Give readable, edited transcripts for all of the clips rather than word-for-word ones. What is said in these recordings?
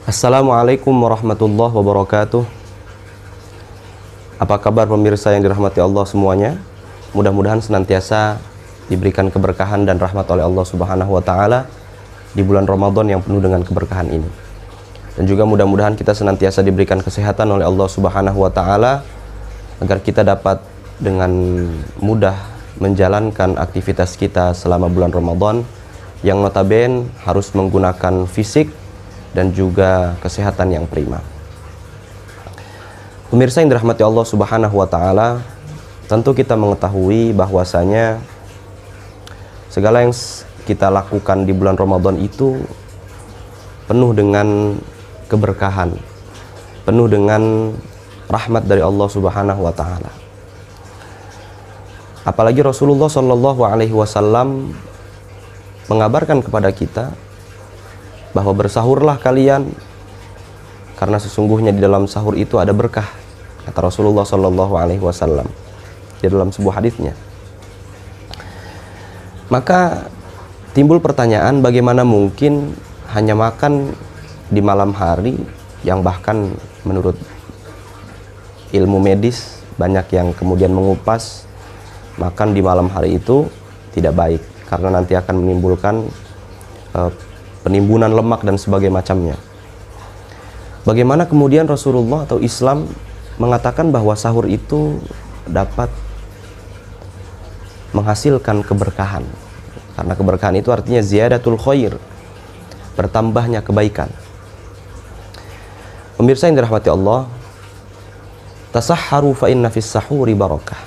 Assalamualaikum warahmatullahi wabarakatuh. Apa kabar pemirsa yang dirahmati Allah semuanya? Mudah-mudahan senantiasa diberikan keberkahan dan rahmat oleh Allah Subhanahu wa taala di bulan Ramadan yang penuh dengan keberkahan ini. Dan juga mudah-mudahan kita senantiasa diberikan kesehatan oleh Allah Subhanahu wa taala agar kita dapat dengan mudah menjalankan aktivitas kita selama bulan Ramadan yang notabene harus menggunakan fisik dan juga kesehatan yang prima. Pemirsa yang dirahmati Allah Subhanahu wa taala, tentu kita mengetahui bahwasanya segala yang kita lakukan di bulan Ramadan itu penuh dengan keberkahan, penuh dengan rahmat dari Allah Subhanahu wa taala. Apalagi Rasulullah Shallallahu alaihi wasallam mengabarkan kepada kita bahwa bersahurlah kalian karena sesungguhnya di dalam sahur itu ada berkah, kata Rasulullah Shallallahu alaihi wasallam di dalam sebuah hadisnya. Maka timbul pertanyaan, bagaimana mungkin hanya makan di malam hari yang bahkan menurut ilmu medis banyak yang kemudian mengupas makan di malam hari itu tidak baik karena nanti akan menimbulkan penimbunan lemak dan sebagainya macamnya. Bagaimana kemudian Rasulullah atau Islam mengatakan bahwa sahur itu dapat menghasilkan keberkahan, karena keberkahan itu artinya ziyadatul khair, bertambahnya kebaikan. Pemirsa yang dirahmati Allah, tasahharu fa inna fis sahuri barakah.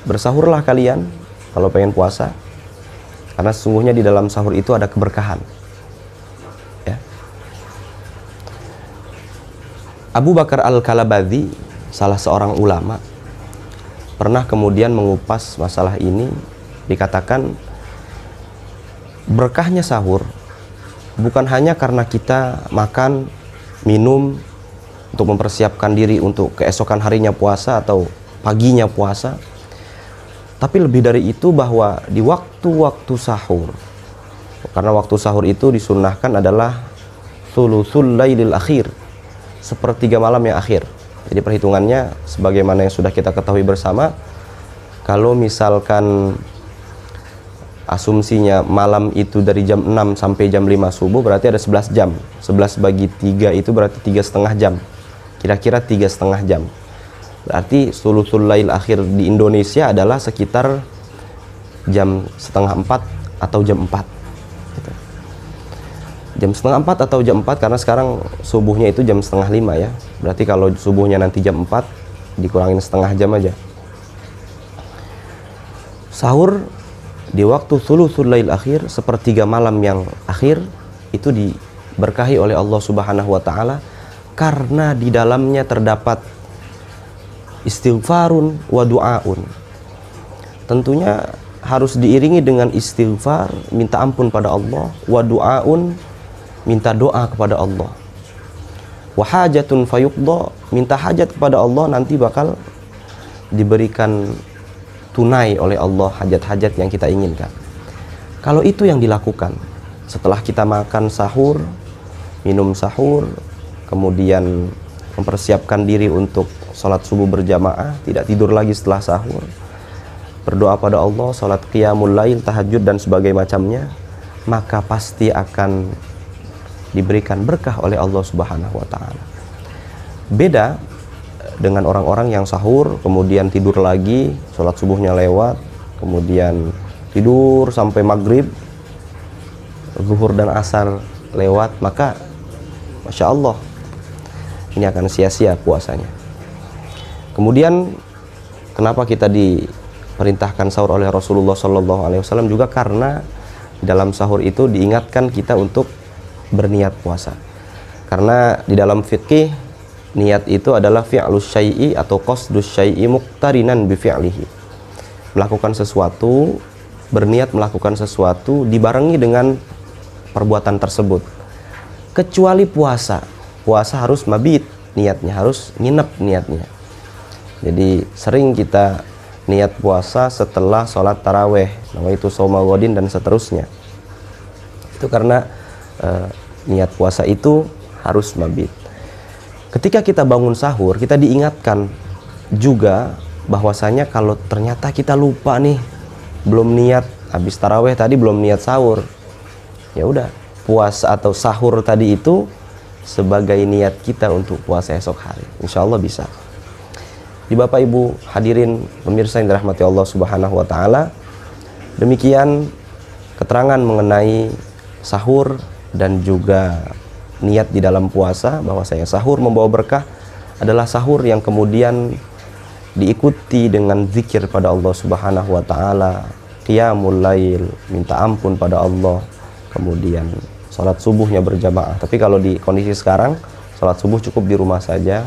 Bersahurlah kalian kalau pengen puasa, karena sesungguhnya di dalam sahur itu ada keberkahan. Abu Bakar Al-Kalabadhi, salah seorang ulama, pernah kemudian mengupas masalah ini. Dikatakan berkahnya sahur bukan hanya karena kita makan, minum untuk mempersiapkan diri untuk keesokan harinya puasa atau paginya puasa, tapi lebih dari itu bahwa di waktu-waktu sahur, karena waktu sahur itu disunnahkan adalah thuluthul lailil akhir, sepertiga malam yang akhir. Jadi perhitungannya sebagaimana yang sudah kita ketahui bersama, kalau misalkan asumsinya malam itu dari jam 6 sampai jam 5 subuh, berarti ada 11 jam. 11 bagi 3 itu berarti 3,5 jam. Kira-kira 3,5 jam. Berarti sulusul lail akhir di Indonesia adalah sekitar jam setengah 4 atau jam 4 gitu. Jam setengah 4 atau jam 4, karena sekarang subuhnya itu jam setengah 5 ya. Berarti kalau subuhnya nanti jam 4 dikurangin setengah jam aja. Sahur di waktu thuluthul lail akhir, sepertiga malam yang akhir, itu diberkahi oleh Allah Subhanahu wa taala karena di dalamnya terdapat istighfarun wa du'aun. Tentunya harus diiringi dengan istighfar, minta ampun pada Allah, wa du'aun, minta doa kepada Allah, wa hajatun fayuqda, minta hajat kepada Allah, nanti bakal diberikan tunai oleh Allah hajat-hajat yang kita inginkan. Kalau itu yang dilakukan setelah kita makan sahur, minum sahur, kemudian mempersiapkan diri untuk sholat subuh berjamaah, tidak tidur lagi setelah sahur, berdoa pada Allah, sholat qiyamul lail, tahajud dan sebagainya macamnya, maka pasti akan diberikan berkah oleh Allah Subhanahu wa taala. Beda dengan orang-orang yang sahur kemudian tidur lagi, sholat subuhnya lewat, kemudian tidur sampai maghrib, zuhur dan asar lewat, maka Masya Allah ini akan sia-sia puasanya. Kemudian kenapa kita diperintahkan sahur oleh Rasulullah Shallallahu alaihi wasallam juga karena dalam sahur itu diingatkan kita untuk berniat puasa. Karena di dalam fikih, niat itu adalah fi'lus syai'i atau qasdus syai'i muqtarinan bi fi'lihi. Melakukan sesuatu, berniat melakukan sesuatu dibarengi dengan perbuatan tersebut. Kecuali puasa. Puasa harus mabit niatnya, harus nginep niatnya. Jadi sering kita niat puasa setelah sholat taraweh, nawaitu shauma ghadin dan seterusnya. Itu karena niat puasa itu harus mabit. Ketika kita bangun sahur, kita diingatkan juga bahwasanya kalau ternyata kita lupa nih, belum niat habis taraweh tadi, belum niat sahur, ya udah, puasa atau sahur tadi itu sebagai niat kita untuk puasa esok hari. Insya Allah bisa. Di Bapak Ibu hadirin pemirsa yang dirahmati Allah Subhanahu wa taala, demikian keterangan mengenai sahur dan juga niat di dalam puasa, bahwasanya sahur membawa berkah adalah sahur yang kemudian diikuti dengan zikir pada Allah Subhanahu wa taala, qiyamul lail, minta ampun pada Allah, kemudian sholat subuhnya berjamaah. Tapi kalau di kondisi sekarang, sholat subuh cukup di rumah saja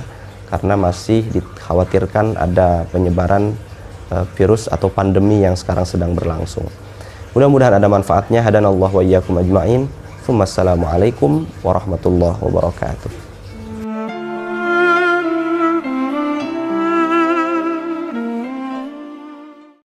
karena masih dikhawatirkan ada penyebaran virus atau pandemi yang sekarang sedang berlangsung. Mudah-mudahan ada manfaatnya. Hadanallahu wa iyyakum ajma'in. Wassalamualaikum warahmatullahi wabarakatuh.